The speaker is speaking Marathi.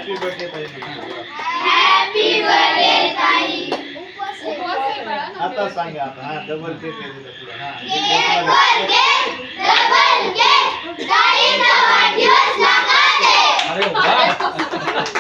हॅपी बर्थडे ताई हॅपी बर्थडे ताई. आता सांगा आता हा डबल केक आहे तुला हा डबल केक ताईचा वाढदिवस लगा दे. अरे वाह